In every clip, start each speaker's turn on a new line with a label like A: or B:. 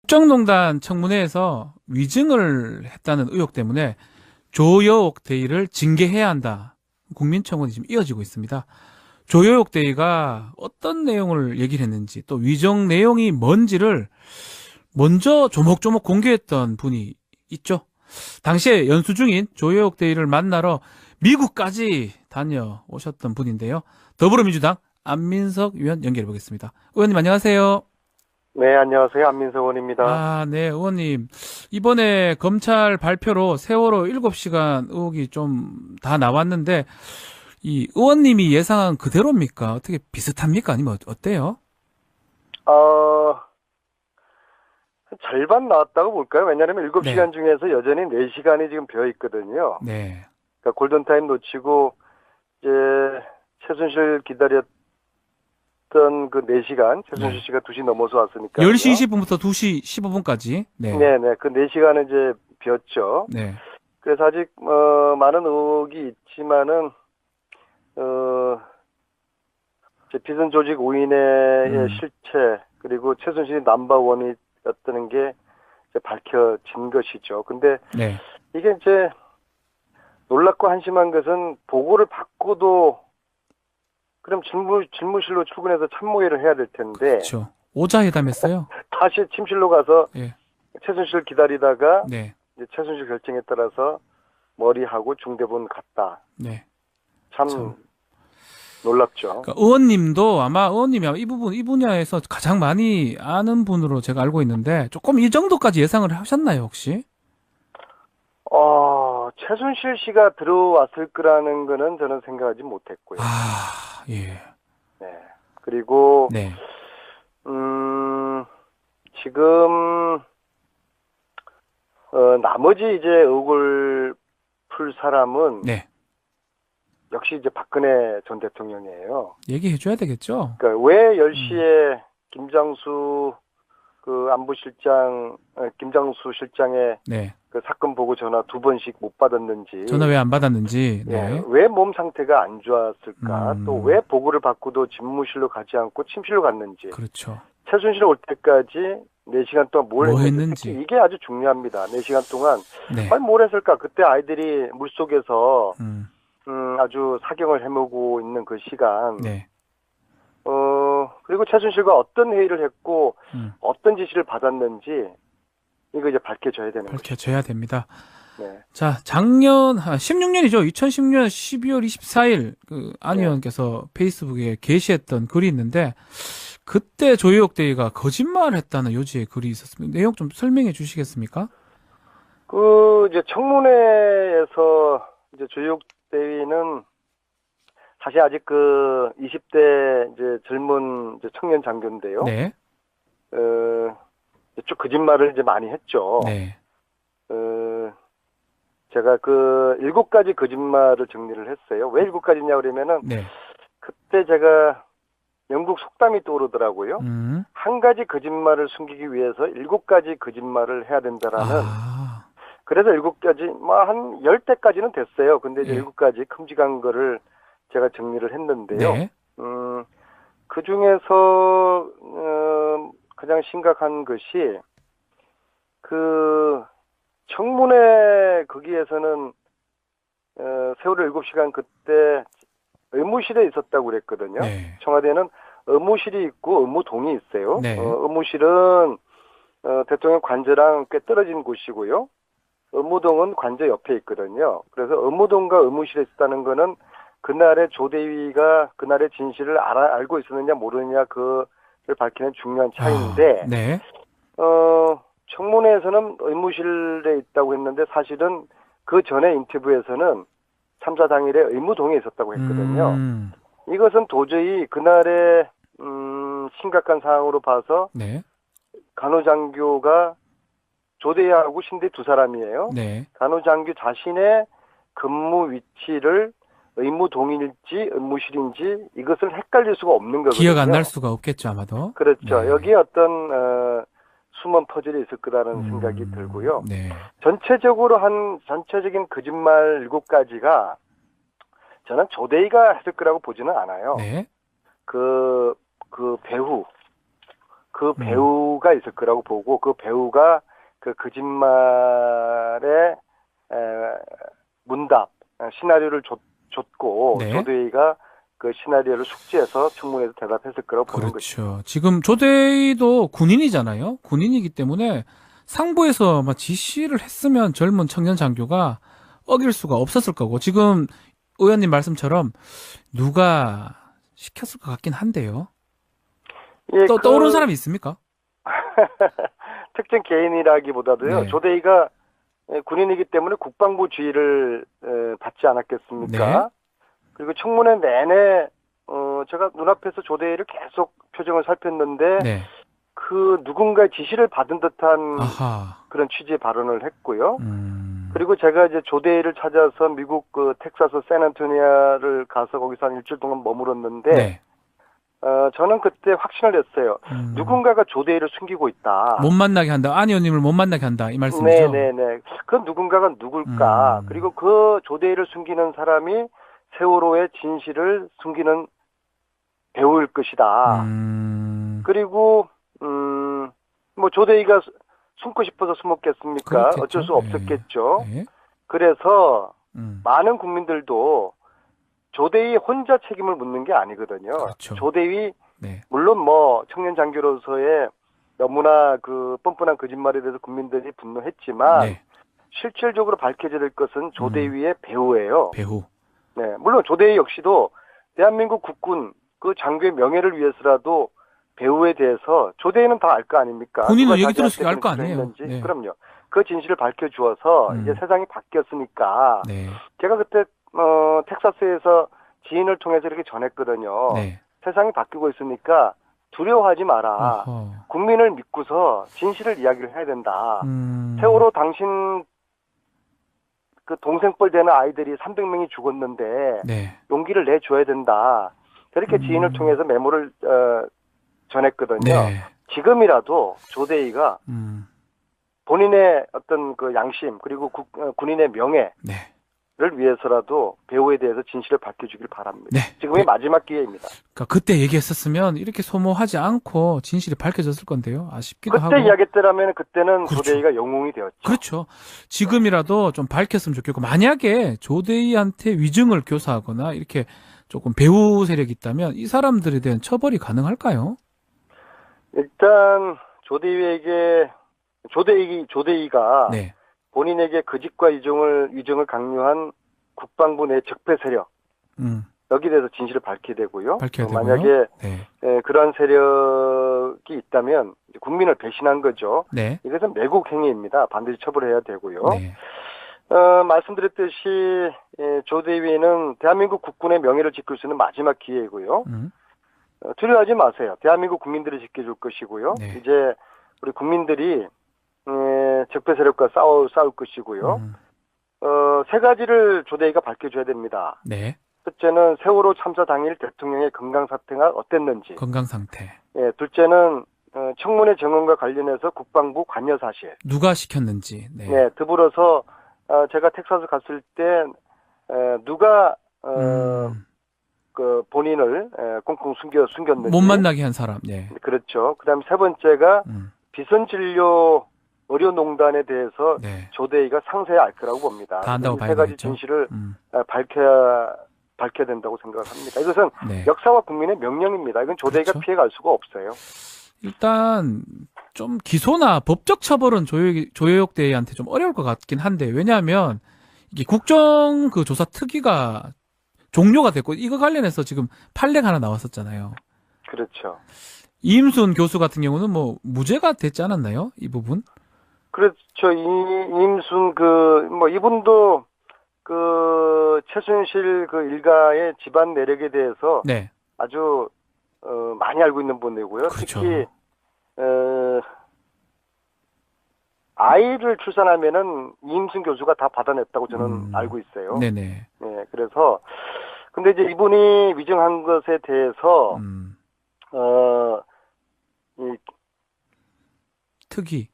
A: 국정농단 청문회에서 위증을 했다는 의혹 때문에 조여옥 대위를 징계해야 한다. 국민청원이 지금 이어지고 있습니다. 조여옥 대위가 어떤 내용을 얘기를 했는지 또 위정 내용이 뭔지를 먼저 조목조목 공개했던 분이 있죠. 당시에 연수 중인 조여옥 대위를 만나러 미국까지 다녀오셨던 분인데요. 더불어민주당 안민석 의원 연결해 보겠습니다. 의원님 안녕하세요.
B: 네, 안녕하세요. 안민석 의원입니다.
A: 아, 네, 의원님. 이번에 검찰 발표로 세월호 7시간 의혹이 좀 다 나왔는데, 이 의원님이 예상한 그대로입니까? 어떻게 비슷합니까? 아니면 어때요?
B: 한 절반 나왔다고 볼까요? 왜냐하면
A: 네,
B: 7시간 중에서 여전히 4시간이 지금 비어 있거든요.
A: 네.
B: 그러니까 골든타임 놓치고 이제 최순실 기다렸던 그 4시간, 최순실
A: 네.
B: 씨가 2시 넘어서 왔으니까요.
A: 10시 20분부터 2시 15분까지. 네,
B: 네네, 그 4시간은 이제 비었죠.
A: 네.
B: 그래서 아직 많은 의혹이 있지만은 이제 비선 조직 5인의
A: 음,
B: 실체 그리고 최순실이 넘버원이었다는 게 이제 밝혀진 것이죠. 근데
A: 네.
B: 이게 이제 놀랍고 한심한 것은 보고를 받고도 그럼 집무실로 출근해서 참모회를 해야 될 텐데
A: 그렇죠. 오자회담 했어요.
B: 다시 침실로 가서
A: 예,
B: 최순실 기다리다가
A: 네,
B: 이제 최순실 결정에 따라서 머리하고 중대본 갔다.
A: 네.
B: 참
A: 참.
B: 놀랍죠.
A: 그러니까 의원님이 아마 이 분야에서 가장 많이 아는 분으로 제가 알고 있는데, 조금 이 정도까지 예상을 하셨나요, 혹시?
B: 최순실 씨가 들어왔을 거라는 거는 저는 생각하지 못했고요.
A: 아, 예.
B: 네. 그리고,
A: 네.
B: 음, 지금, 나머지 이제 의혹을 풀 사람은
A: 네.
B: 역시 이제 박근혜 전 대통령이에요.
A: 얘기해줘야 되겠죠?
B: 그러니까 왜
A: 음,
B: 10시에 김장수 그 안보실장, 김장수 실장의
A: 네.
B: 그 사건 보고 전화 2번씩 못 받았는지,
A: 전화 왜 안 받았는지,
B: 예,
A: 네.
B: 왜 몸 상태가 안 좋았을까? 또 왜
A: 음,
B: 보고를 받고도 집무실로 가지 않고 침실로 갔는지.
A: 그렇죠.
B: 최순실 올 때까지 4시간 동안 뭘
A: 뭐
B: 했는지 특히
A: 했는지,
B: 이게 아주 중요합니다. 4시간 동안
A: 네.
B: 아니 뭘 했을까? 그때 아이들이 물속에서
A: 음,
B: 아주 사경을 헤매고 있는 그 시간.
A: 네.
B: 그리고 최순실과 어떤 회의를 했고
A: 음,
B: 어떤 지시를 받았는지 이거 이제 밝혀져야 되는 것이죠.
A: 밝혀져야 됩니다.
B: 네.
A: 자, 작년, 16년이죠. 2010년 12월 24일, 안
B: 네.
A: 의원께서 페이스북에 게시했던 글이 있는데, 그때 조희옥 대위가 거짓말을 했다는 요지의 글이 있었습니다. 내용 좀 설명해 주시겠습니까?
B: 이제 청문회에서 이제 조육 대위는 사실 아직 그 20대 이제 젊은 이제 청년 장교인데요.
A: 네,
B: 어, 쭉 거짓말을 이제 많이 했죠.
A: 네,
B: 어, 제가 그 7가지 거짓말을 정리를 했어요. 왜 7가지냐 그러면은
A: 네.
B: 그때 제가 영국 속담이 떠오르더라고요.
A: 음,
B: 한 가지 거짓말을 숨기기 위해서 7가지 거짓말을 해야 된다라는.
A: 아,
B: 그래서 7가지, 뭐 한 10대까지는 됐어요. 근데 이제
A: 예,
B: 7가지 큼직한 거를 제가 정리를 했는데요.
A: 네,
B: 그 중에서, 가장 심각한 것이, 그, 청문회 거기에서는, 세월호 7시간 그때 의무실에 있었다고 그랬거든요.
A: 네,
B: 청와대는 의무실이 있고 의무동이 있어요.
A: 네,
B: 의무실은, 대통령 관저랑 꽤 떨어진 곳이고요. 의무동은 관저 옆에 있거든요. 그래서 의무동과 의무실에 있었다는 거는 그날의 조대위가 그날의 진실을 알고 있었느냐 모르느냐 그를 밝히는 중요한
A: 아,
B: 차이인데,
A: 네,
B: 청문회에서는 의무실에 있다고 했는데 사실은 그 전에 인터뷰에서는 참사 당일에 의무동에 있었다고 했거든요.
A: 음,
B: 이것은 도저히 그날의 심각한 상황으로 봐서
A: 네,
B: 간호장교가 조대하고 신대 두 사람이에요.
A: 네.
B: 간호장교 자신의 근무 위치를 의무동일지 의무실인지 이것을 헷갈릴 수가 없는
A: 기억 안 날
B: 거거든요.
A: 수가 없겠죠, 아마도.
B: 그렇죠.
A: 네,
B: 여기에 어떤 숨은 퍼즐이 있을 거라는 생각이 들고요.
A: 네,
B: 전체적인 거짓말 7가지가 저는 조대희가 했을 거라고 보지는 않아요.
A: 네,
B: 그 배후 그 배우가 있을 거라고 보고 그 배우가 그 거짓말의 문답 시나리오를 줬고
A: 네.
B: 조대희가 그 시나리오를 숙지해서 청문회에서 대답했을 거라고 보는 거죠.
A: 그렇죠. 지금 조대희도 군인이잖아요. 군인이기 때문에 상부에서 막 지시를 했으면 젊은 청년 장교가 어길 수가 없었을 거고 지금 의원님 말씀처럼 누가 시켰을 것 같긴 한데요.
B: 예,
A: 또 떠오른 사람이 있습니까?
B: 특정 개인이라기보다도요.
A: 네.
B: 조대희가 군인이기 때문에 국방부 지휘를 받지 않았겠습니까?
A: 네.
B: 그리고 청문회 내내 제가 눈앞에서 조대희를 계속 표정을 살폈는데
A: 네.
B: 그 누군가의 지시를 받은 듯한
A: 아하.
B: 그런 취지의 발언을 했고요. 그리고 제가 이제 조대희를 찾아서 미국 그 텍사스 샌안토니아를 가서 거기서 한 일주일 동안 머물었는데
A: 네.
B: 저는 그때 확신을 냈어요. 누군가가 조대희를 숨기고 있다.
A: 못 만나게 한다. 안 의원님을 못 만나게 한다. 이 말씀이죠?
B: 네네네. 그 누군가가 누굴까? 그리고 그 조대희를 숨기는 사람이 세월호의 진실을 숨기는 배우일 것이다. 그리고 뭐 조대희가 숨고 싶어서 숨었겠습니까?
A: 그렇겠죠.
B: 어쩔 수 없었겠죠.
A: 네.
B: 그래서 많은 국민들도 조대희 혼자 책임을 묻는 게 아니거든요.
A: 그렇죠.
B: 조대희
A: 네.
B: 물론 뭐 청년 장교로서의 너무나 그 뻔뻔한 거짓말에 대해서 국민들이 분노했지만
A: 네.
B: 실질적으로 밝혀져야 될 것은 조대희의 배우예요.
A: 배우.
B: 네, 물론 조대희 역시도 대한민국 국군 그 장교의 명예를 위해서라도 배우에 대해서 조대희는 다 알 거 아닙니까?
A: 본인은
B: 누가
A: 얘기 들었으니까
B: 자기한테
A: 알 거 아니에요.
B: 그랬는지.
A: 네.
B: 그럼요. 그 진실을 밝혀주어서 이제 세상이 바뀌었으니까
A: 네.
B: 제가 그때 텍사스에서 지인을 통해서 이렇게 전했거든요.
A: 네.
B: 세상이 바뀌고 있으니까 두려워하지 마라.
A: 어허.
B: 국민을 믿고서 진실을 이야기를 해야 된다.
A: 음.
B: 세월호 당신 그 동생뻘 되는 아이들이 300명이 죽었는데
A: 네.
B: 용기를 내줘야 된다. 그렇게 지인을 통해서 메모를 전했거든요.
A: 네.
B: 지금이라도 조대희가 본인의 어떤 그 양심 그리고 군인의 명예를
A: 네.
B: 위해서라도 배우에 대해서 진실을 밝혀주길 바랍니다.
A: 네.
B: 지금이 마지막 기회입니다.
A: 그러니까 그때 얘기했었으면 이렇게 소모하지 않고 진실이 밝혀졌을 건데요. 아쉽기도
B: 그때
A: 하고.
B: 이야기했더라면 그때는
A: 그렇죠.
B: 조대희가 영웅이 되었죠.
A: 그렇죠. 지금이라도 좀 밝혔으면 좋겠고 만약에 조대희한테 위증을 교사하거나 이렇게 조금 배우 세력이 있다면 이 사람들에 대한 처벌이 가능할까요?
B: 일단 조대희가
A: 네.
B: 본인에게 거짓과 위증을 강요한 국방부 내 적폐 세력 여기에 대해서 진실을 밝혀야 되고요.
A: 밝혀야 되고요.
B: 만약에
A: 네.
B: 그러한 세력이 있다면 국민을 배신한 거죠.
A: 네.
B: 이것은 매국 행위입니다. 반드시 처벌해야 되고요.
A: 네.
B: 말씀드렸듯이 조대위는 대한민국 국군의 명예를 지킬 수 있는 마지막 기회이고요. 두려워하지 마세요. 대한민국 국민들이 지켜줄 것이고요.
A: 네.
B: 이제 우리 국민들이 적폐 세력과 싸울 것이고요. 세 가지를 조대위가 밝혀줘야 됩니다.
A: 네.
B: 첫째는 세월호 참사 당일 대통령의 건강 상태가 어땠는지.
A: 건강 상태.
B: 예, 둘째는 청문회 정언과 관련해서 국방부 관여 사실.
A: 누가 시켰는지. 네.
B: 네, 더불어서 제가 텍사스 갔을 때 누가 그 본인을 꽁꽁 숨겼는지.
A: 못 만나게 한 사람. 네.
B: 그렇죠. 그다음 세 번째가 비선진료 의료농단에 대해서
A: 네.
B: 조대희가 상세히 알 거라고 봅니다.
A: 다 안다고
B: 이 세 가지
A: 봐야겠죠.
B: 진실을 밝혀야 된다고 생각합니다. 이것은
A: 네.
B: 역사와 국민의 명령입니다. 이건 조대희가
A: 그렇죠.
B: 피해갈 수가 없어요.
A: 일단 좀 기소나 법적 처벌은 조효옥 대위한테 좀 어려울 것 같긴 한데 왜냐하면 이게 국정 그 조사 특위가 종료가 됐고 이거 관련해서 지금 판례가 하나 나왔었잖아요.
B: 그렇죠.
A: 이임순 교수 같은 경우는 뭐 무죄가 됐지 않았나요? 이 부분?
B: 그렇죠. 이임순 이분도 그 최순실 그 일가의 집안 내력에 대해서
A: 네.
B: 아주 많이 알고 있는 분이고요.
A: 그렇죠.
B: 특히 아이를 출산하면은 이임순 교수가 다 받아냈다고 저는 알고 있어요.
A: 네네.
B: 네, 그래서 근데 이제 이분이 위증한 것에 대해서 이
A: 특위.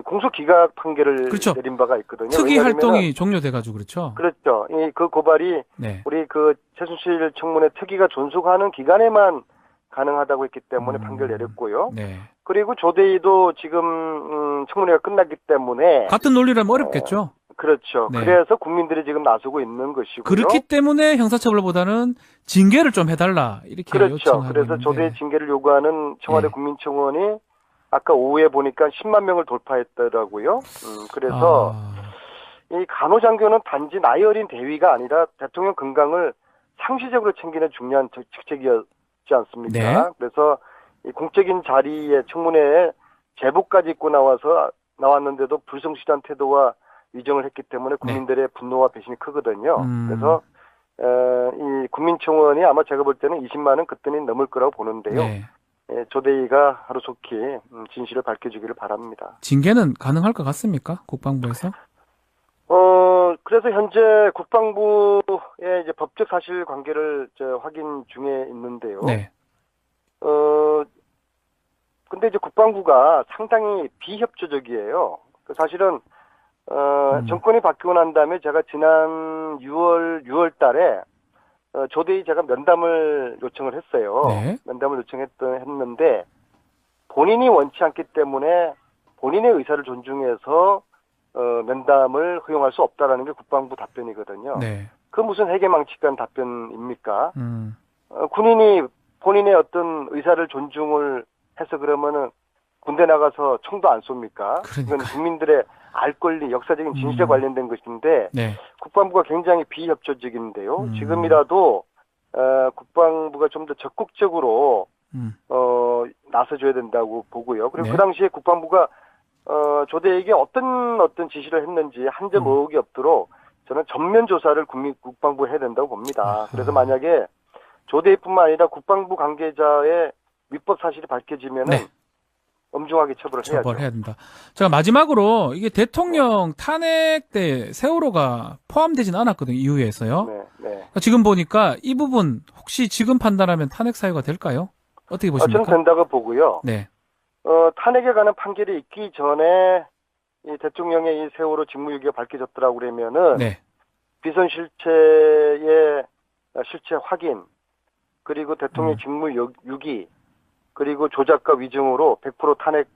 B: 공소 기각 판결을
A: 그렇죠.
B: 내린 바가 있거든요.
A: 특위
B: 왜냐하면은
A: 활동이 종료돼가지고 그렇죠.
B: 그렇죠. 그 고발이
A: 네.
B: 우리 그 최순실 청문회 특위가 존속하는 기간에만 가능하다고 했기 때문에 판결 내렸고요.
A: 네.
B: 그리고 조대위도 지금 청문회가 끝났기 때문에
A: 같은 논리라면 어렵겠죠.
B: 그렇죠.
A: 네.
B: 그래서 국민들이 지금 나서고 있는 것이고요.
A: 그렇기 때문에 형사처벌보다는 징계를 좀 해달라 이렇게
B: 그렇죠.
A: 요청하고
B: 그래서
A: 있는데.
B: 조대위 징계를 요구하는 청와대
A: 예.
B: 국민청원이 아까 오후에 보니까 10만 명을 돌파했더라고요. 그래서 이 간호장교는 단지 나이 어린 대위가 아니라 대통령 건강을 상시적으로 챙기는 중요한 직책이었지 않습니까?
A: 네.
B: 그래서 이 공적인 자리에 청문회에 제복까지 입고 나왔는데도 불성실한 태도와 위정을 했기 때문에 국민들의 분노와 배신이 크거든요. 그래서 이 국민청원이 아마 제가 볼 때는 20만 원 그때는 넘을 거라고 보는데요.
A: 네.
B: 조대위가 하루속히 진실을 밝혀주기를 바랍니다.
A: 징계는 가능할 것 같습니까? 국방부에서?
B: 그래서 현재 국방부의 이제 법적 사실관계를 확인 중에 있는데요.
A: 네.
B: 근데 이제 국방부가 상당히 비협조적이에요. 사실은 정권이 바뀌고 난 다음에 제가 지난 6월 달에 조대위 제가 면담을 요청을 했어요.
A: 네.
B: 면담을 했는데 본인이 원치 않기 때문에 본인의 의사를 존중해서 면담을 허용할 수 없다라는 게 국방부 답변이거든요.
A: 네.
B: 그 무슨 해계망측한 답변입니까? 군인이 본인의 어떤 의사를 존중을 해서 그러면은 군대 나가서 총도 안 쏩니까?
A: 그러니까요.
B: 이건 국민들의 알 권리, 역사적인 진실에 관련된 것인데
A: 네.
B: 국방부가 굉장히 비협조적인데요. 지금이라도 국방부가 좀 더 적극적으로 나서줘야 된다고 보고요. 그리고
A: 네.
B: 그 당시에 국방부가 조대에게 어떤 지시를 했는지 한 점 의혹이 없도록 저는 전면 조사를 국방부에 해야 된다고 봅니다. 그래서 만약에 조대뿐만 아니라 국방부 관계자의 위법 사실이 밝혀지면은
A: 네.
B: 엄중하게 처벌을 해야죠.
A: 처벌해야 된다. 제가 마지막으로 이게 대통령 탄핵 때 세월호가 포함되진 않았거든요. 이후에서요.
B: 네, 네.
A: 그러니까 지금 보니까 이 부분 혹시 지금 판단하면 탄핵 사유가 될까요? 어떻게 보십니까?
B: 저는 된다고 보고요.
A: 네.
B: 탄핵에 관한 판결이 있기 전에 이 대통령의 이 세월호 직무유기가 밝혀졌더라고 그러면은
A: 네.
B: 비선 실체의 실체 확인 그리고 대통령 직무유기 그리고 조작과 위증으로 100% 탄핵.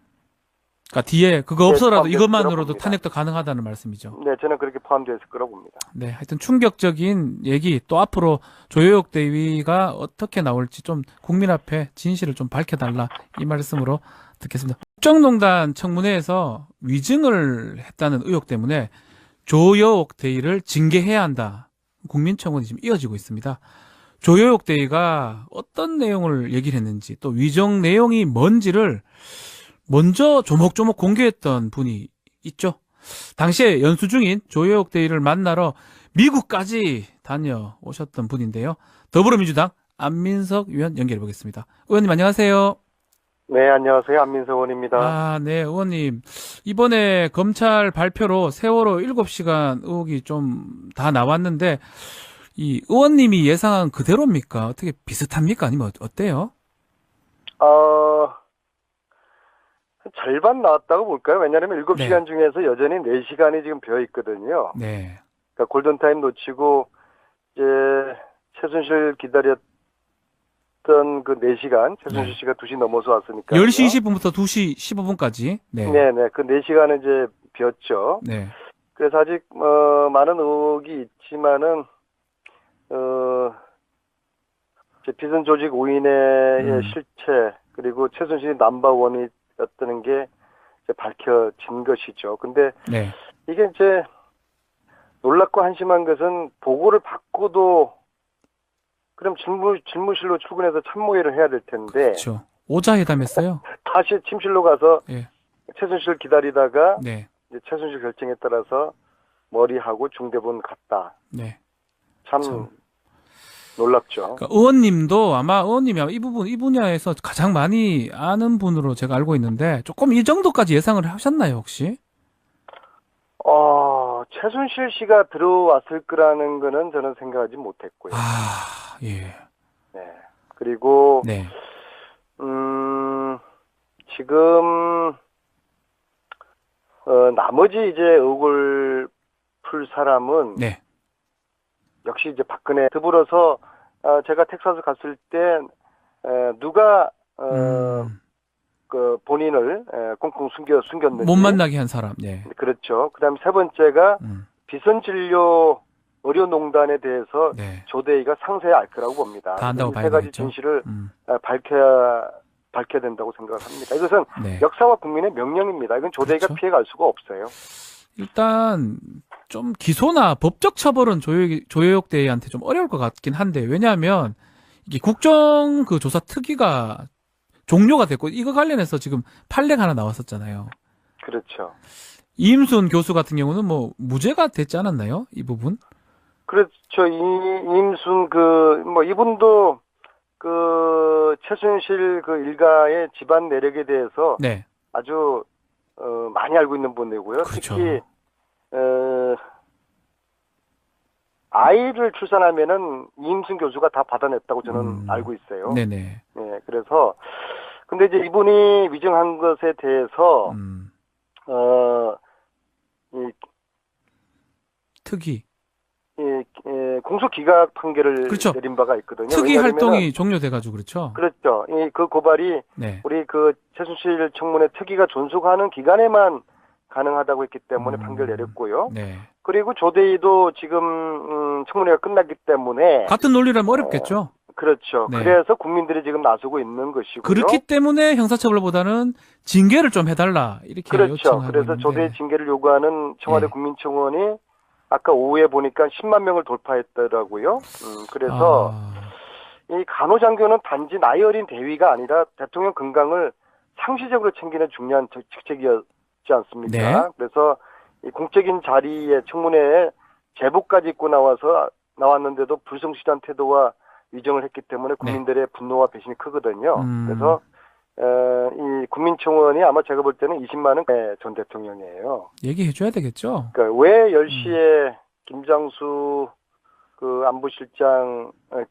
A: 그러니까 뒤에 그거 없어라도
B: 포함될
A: 이것만으로도
B: 거라고 봅니다.
A: 탄핵도 가능하다는 말씀이죠.
B: 네, 저는 그렇게 포함되어 있을 거라고 봅니다.
A: 네, 하여튼 충격적인 얘기 또 앞으로 조효옥 대위가 어떻게 나올지 좀 국민 앞에 진실을 좀 밝혀달라 이 말씀으로 듣겠습니다. 국정농단 청문회에서 위증을 했다는 의혹 때문에 조효옥 대위를 징계해야 한다. 국민청원이 지금 이어지고 있습니다. 조효옥 대위가 어떤 내용을 얘기를 했는지 또 위정 내용이 뭔지를 먼저 조목조목 공개했던 분이 있죠. 당시에 연수 중인 조효옥 대위를 만나러 미국까지 다녀오셨던 분인데요. 더불어민주당 안민석 의원 연결해 보겠습니다. 의원님 안녕하세요.
B: 네, 안녕하세요. 안민석 의원입니다.
A: 아, 네, 의원님. 이번에 검찰 발표로 세월호 7시간 의혹이 좀 다 나왔는데 이 의원님이 예상한 그대로입니까? 어떻게 비슷합니까? 아니면 어때요?
B: 절반 나왔다고 볼까요? 왜냐하면 7시간
A: 네.
B: 중에서 여전히 4시간이 지금 비어 있거든요.
A: 네.
B: 그러니까 골든타임 놓치고 이제 최순실 기다렸던 그 4시간, 최순실 씨가 2시 넘어서 왔으니까.
A: 10시 20분부터 2시 15분까지. 네.
B: 네네. 그 4시간은 이제 비었죠.
A: 네.
B: 그래서 아직 많은 의혹이 있지만은 이제 비선 조직 5인의 실체 그리고 최순실이 넘버원이었다는 게 이제 밝혀진 것이죠. 근데
A: 네.
B: 이게 이제 놀랍고 한심한 것은 보고를 받고도 그럼 집무실로 출근해서 참모회를 해야 될 텐데
A: 그렇죠. 오자회담했어요.
B: 다시 침실로 가서
A: 예.
B: 최순실 기다리다가
A: 네.
B: 이제 최순실 결정에 따라서 머리하고 중대본 갔다.
A: 네.
B: 참 놀랍죠.
A: 그러니까 의원님도 아마 의원님이 이 분야에서 가장 많이 아는 분으로 제가 알고 있는데 조금 이 정도까지 예상을 하셨나요, 혹시?
B: 최순실 씨가 들어왔을 거라는 거는 저는 생각하지 못했고요.
A: 아, 예.
B: 네. 그리고
A: 네.
B: 지금 나머지 이제 의혹을 풀 사람은
A: 네.
B: 역시 이제 박근혜 더불어서 제가 텍사스 갔을 때 누가
A: 음.
B: 그 본인을 꽁꽁 숨겼는지.
A: 못 만나게 한 사람. 네.
B: 그렇죠. 그다음 세 번째가
A: 음.
B: 비선진료 의료농단에 대해서
A: 네.
B: 조대희가 상세히 알 거라고 봅니다.
A: 다 안다고
B: 이
A: 봐야
B: 세 가지
A: 되겠죠.
B: 진실을
A: 음.
B: 밝혀야 된다고 생각을 합니다. 이것은
A: 네.
B: 역사와 국민의 명령입니다. 이건 조대희가
A: 그렇죠.
B: 피해갈 수가 없어요.
A: 일단 좀 기소나 법적 처벌은 조효역 대위한테 좀 어려울 것 같긴 한데, 왜냐하면 이게 국정 그 조사 특위가 종료가 됐고, 이거 관련해서 지금 판례가 하나 나왔었잖아요.
B: 그렇죠.
A: 이임순 교수 같은 경우는 뭐 무죄가 됐지 않았나요? 이 부분?
B: 그렇죠. 이임순 이분도 최순실 일가의 집안 내력에 대해서
A: 네.
B: 아주 많이 알고 있는 분이고요.
A: 그렇죠.
B: 특히 아이를 출산하면은 이임순 교수가 다 받아냈다고 저는 알고 있어요.
A: 네네.
B: 네, 그래서 근데 이제 이분이 위증한 것에 대해서 이
A: 특위.
B: 공소 기각 판결을
A: 그렇죠.
B: 내린 바가 있거든요.
A: 특위
B: 왜냐하면은
A: 활동이 종료돼가지고 그렇죠.
B: 그렇죠. 그 고발이
A: 네.
B: 우리 최순실 청문회 특위가 존속하는 기간에만 가능하다고 했기 때문에 판결 내렸고요.
A: 네.
B: 그리고 조대희도 지금 청문회가 끝났기 때문에
A: 같은 논리라면 어렵겠죠.
B: 그렇죠.
A: 네.
B: 그래서 국민들이 지금 나서고 있는 것이고요.
A: 그렇기 때문에 형사처벌보다는 징계를 좀 해달라 이렇게
B: 그렇죠.
A: 요청하고
B: 그래서
A: 있는데.
B: 조대희 징계를 요구하는 청와대
A: 네.
B: 국민청원이 아까 오후에 보니까 10만 명을 돌파했더라고요. 그래서 이 간호장교는 단지 나이 어린 대위가 아니라 대통령 건강을 상시적으로 챙기는 중요한 직책이었지 않습니까?
A: 네.
B: 그래서 이 공적인 자리에 청문회에 제복까지 입고 나왔는데도 불성실한 태도와 위정을 했기 때문에 국민들의 분노와 배신이 크거든요. 그래서 이 국민청원이 아마 제가 볼 때는 20만 원 전 대통령이에요.
A: 얘기해줘야 되겠죠.
B: 그러니까 왜 10시에 김장수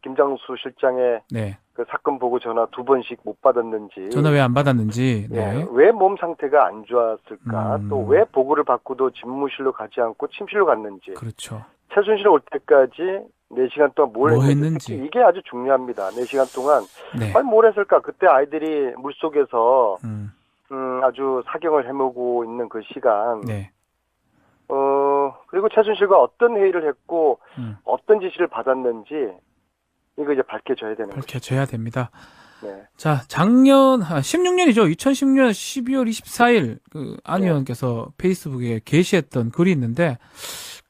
B: 김장수 실장의
A: 네.
B: 그 사건 보고 전화 2번씩 못 받았는지,
A: 전화 왜 안 받았는지. 네.
B: 왜 몸 상태가 안 좋았을까, 또 왜 보고를 받고도 집무실로 가지 않고 침실로 갔는지,
A: 그렇죠.
B: 최순실 올 때까지 4시간 동안 뭘 했는지, 특히 이게 아주 중요합니다. 4시간 동안
A: 네.
B: 뭘 했을까? 그때 아이들이 물속에서 아주 사경을 헤매고 있는 그 시간.
A: 네.
B: 그리고 최순실과 어떤 회의를 했고 어떤 지시를 받았는지 이거 이제 밝혀져야 되는 거죠.
A: 밝혀져야 됩니다.
B: 네.
A: 자, 작년 16년이죠. 2010년 12월 24일 안 의원께서 페이스북에 게시했던 글이 있는데,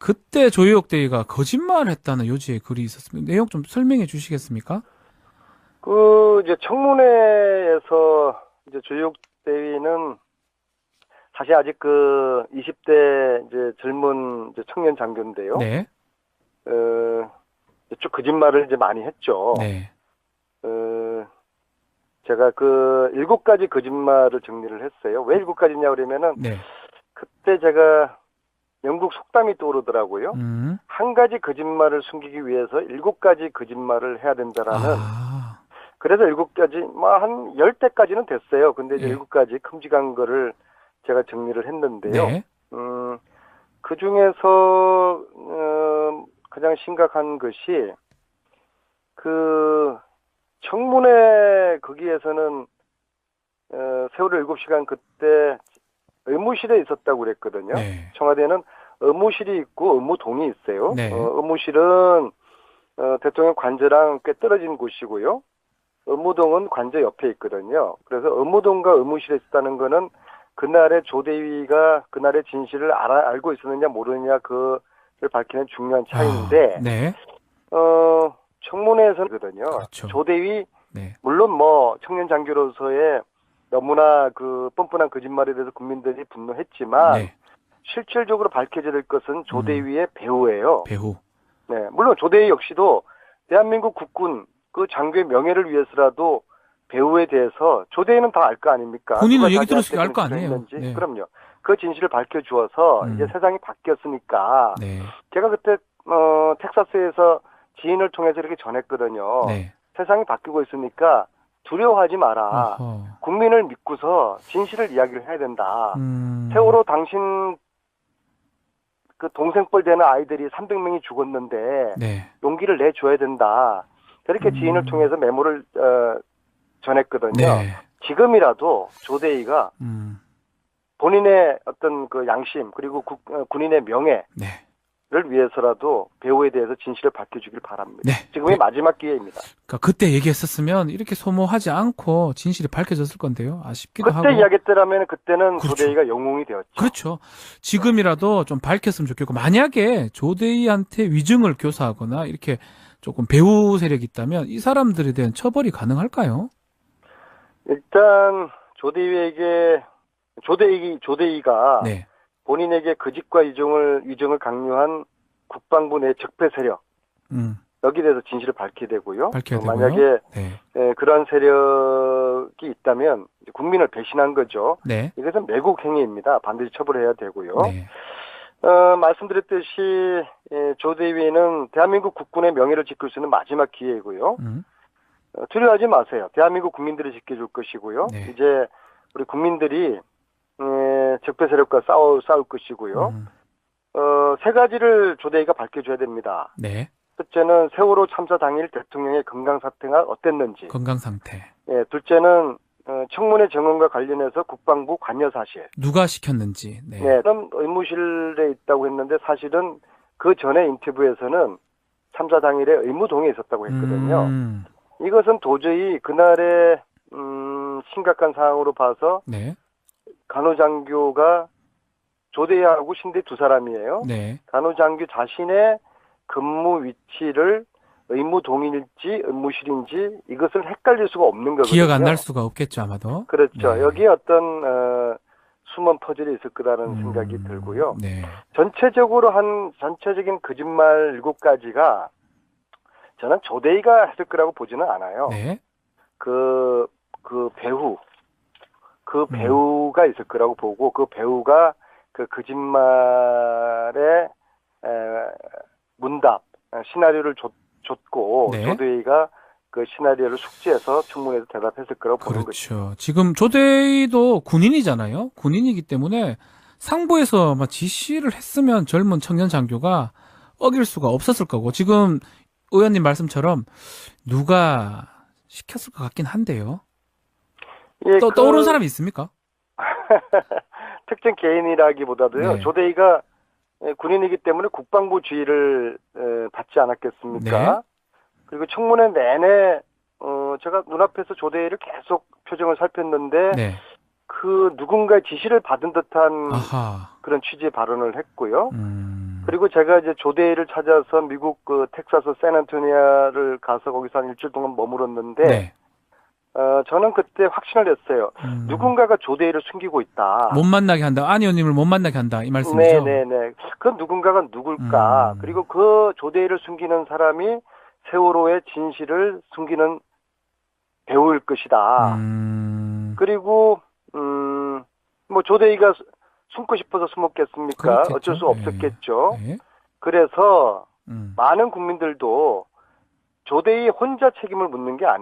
A: 그때 조효역 대위가 거짓말했다는 요지의 글이 있었습니다. 내용 좀 설명해 주시겠습니까?
B: 이제 청문회에서 이제 조효역 대위는 사실 아직 20대 이제 젊은 이제 청년 장교인데요.
A: 네.
B: 쭉 거짓말을 이제 많이 했죠.
A: 네.
B: 제가 7가지 거짓말을 정리를 했어요. 왜 7가지냐 그러면은
A: 네.
B: 그때 제가 영국 속담이 떠오르더라고요. 한 가지 거짓말을 숨기기 위해서 7가지 거짓말을 해야 된다라는. 그래서 7가지, 한 10대까지는 됐어요. 근데 이제 7가지 큼직한 거를 제가 정리를 했는데요.
A: 네.
B: 그 중에서, 가장 심각한 것이, 청문회 거기에서는, 세월호 7시간 그때 의무실에 있었다고 그랬거든요.
A: 네.
B: 청와대는 의무실이 있고 의무동이 있어요.
A: 네.
B: 의무실은 대통령 관저랑 꽤 떨어진 곳이고요. 의무동은 관저 옆에 있거든요. 그래서 의무동과 의무실에 있었다는 거는 그날의 조대위가 그날의 진실을 알고 있었느냐 모르느냐 그를 밝히는 중요한 차이인데
A: 네.
B: 청문회에서는거든요.
A: 그렇죠.
B: 조대위
A: 네.
B: 물론 청년 장교로서의 너무나 뻔뻔한 거짓말에 대해서 국민들이 분노했지만
A: 네.
B: 실질적으로 밝혀져야 될 것은 조대위의 배후예요.
A: 배후.
B: 네, 물론 조대위 역시도 대한민국 국군 장교의 명예를 위해서라도 배후에 대해서 조대위는 다 알 거 아닙니까?
A: 본인은 얘기 들었으니까 알 거 아니에요.
B: 네. 그럼요. 그 진실을 밝혀주어서 이제 세상이 바뀌었으니까
A: 네.
B: 제가 그때 텍사스에서 지인을 통해서 이렇게 전했거든요.
A: 네.
B: 세상이 바뀌고 있으니까 두려워하지 마라. 국민을 믿고서 진실을 이야기를 해야 된다. 세월호 당신 동생뻘 되는 아이들이 300명이 죽었는데
A: 네.
B: 용기를 내줘야 된다. 그렇게 지인을 통해서 메모를 전했거든요.
A: 네.
B: 지금이라도 조대희가
A: 음.
B: 본인의 어떤 그 양심 그리고 군인의 명예를
A: 네.
B: 위해서라도 배우에 대해서 진실을 밝혀주길 바랍니다.
A: 네.
B: 지금이 마지막 기회입니다.
A: 그러니까 그때 얘기했었으면 이렇게 소모하지 않고 진실이 밝혀졌을 건데요. 아쉽기도
B: 그때
A: 하고.
B: 이야기했더라면 그때는
A: 그렇죠.
B: 조대희가 영웅이 되었죠.
A: 그렇죠. 지금이라도 좀 밝혔으면 좋겠고, 만약에 조대희한테 위증을 교사하거나 이렇게 조금 배후 세력이 있다면 이 사람들에 대한 처벌이 가능할까요?
B: 일단 조대희가
A: 네.
B: 본인에게 거짓과 위증을 강요한 국방부 내 적폐 세력 여기에 대해서 진실을 밝혀야 되고요.
A: 밝혀야 되고요.
B: 만약에
A: 네.
B: 그러한 세력이 있다면 이제 국민을 배신한 거죠.
A: 네.
B: 이것은 매국 행위입니다. 반드시 처벌해야 되고요.
A: 네.
B: 말씀드렸듯이 조대위는 대한민국 국군의 명예를 지킬 수 있는 마지막 기회이고요. 두려워하지 마세요. 대한민국 국민들이 지켜줄 것이고요.
A: 네.
B: 이제 우리 국민들이 적폐 세력과 싸울 것이고요. 세 가지를 조대위가 밝혀줘야 됩니다.
A: 네.
B: 첫째는 세월호 참사 당일 대통령의 건강 상태가 어땠는지.
A: 건강 상태.
B: 둘째는 청문회 정원과 관련해서 국방부 관여 사실.
A: 누가 시켰는지. 네.
B: 그럼 의무실에 있다고 했는데 사실은 그 전에 인터뷰에서는 참사 당일에 의무동에 있었다고 했거든요. 이것은 도저히 그날의 심각한 상황으로 봐서
A: 네.
B: 간호장교가 조대하고 신대 두 사람이에요.
A: 네.
B: 간호장교 자신의 근무 위치를 의무동일지 의무실인지 이것을 헷갈릴 수가 없는 거거든요.
A: 기억 안 날 수가 없겠죠, 아마도.
B: 그렇죠.
A: 네.
B: 여기에 어떤 숨은 퍼즐이 있을 거라는 생각이 들고요.
A: 네.
B: 전체적인 거짓말 7가지가 저는 조대희가 했을 거라고 보지는 않아요.
A: 네.
B: 그 배우가 있을 거라고 보고 그 배우가 그 거짓말의 문답 시나리오를 줬고
A: 네.
B: 조대희가 그 시나리오를 숙지해서 청문회에서 대답했을 거라고 보는 거죠.
A: 그렇죠. 지금 조대희도 군인이잖아요. 군인이기 때문에 상부에서 지시를 했으면 젊은 청년 장교가 어길 수가 없었을 거고, 지금 의원님 말씀처럼 누가 시켰을 것 같긴 한데요.
B: 예,
A: 떠오른 사람이 있습니까?
B: 특정 개인이라기보다도요.
A: 네.
B: 조대희가 군인이기 때문에 국방부 지휘를 받지 않았겠습니까?
A: 네.
B: 그리고 청문회 내내 제가 눈앞에서 조대희를 계속 표정을 살폈는데
A: 네.
B: 그 누군가의 지시를 받은 듯한
A: 아하.
B: 그런 취지의 발언을 했고요. 그리고 제가 이제 조대희를 찾아서 미국 그 텍사스 샌안토니아를 가서 거기서 한 일주일 동안 머물었는데
A: 네.
B: 저는 그때 확신을 했어요. 누군가가 조대희를 숨기고 있다.
A: 못 만나게 한다. 안 의원님을 못 만나게 한다. 이 말씀이죠?
B: 네네네. 그 누군가가 누굴까? 그리고 그 조대희를 숨기는 사람이 세월호의 진실을 숨기는 배우일 것이다. 그리고 뭐 조대희가 숨고 싶어서 숨었겠습니까?
A: 그렇겠죠.
B: 어쩔 수 없었겠죠.
A: 네.
B: 그래서 많은 국민들도 조대희 혼자 책임을 묻는 게 아니에요.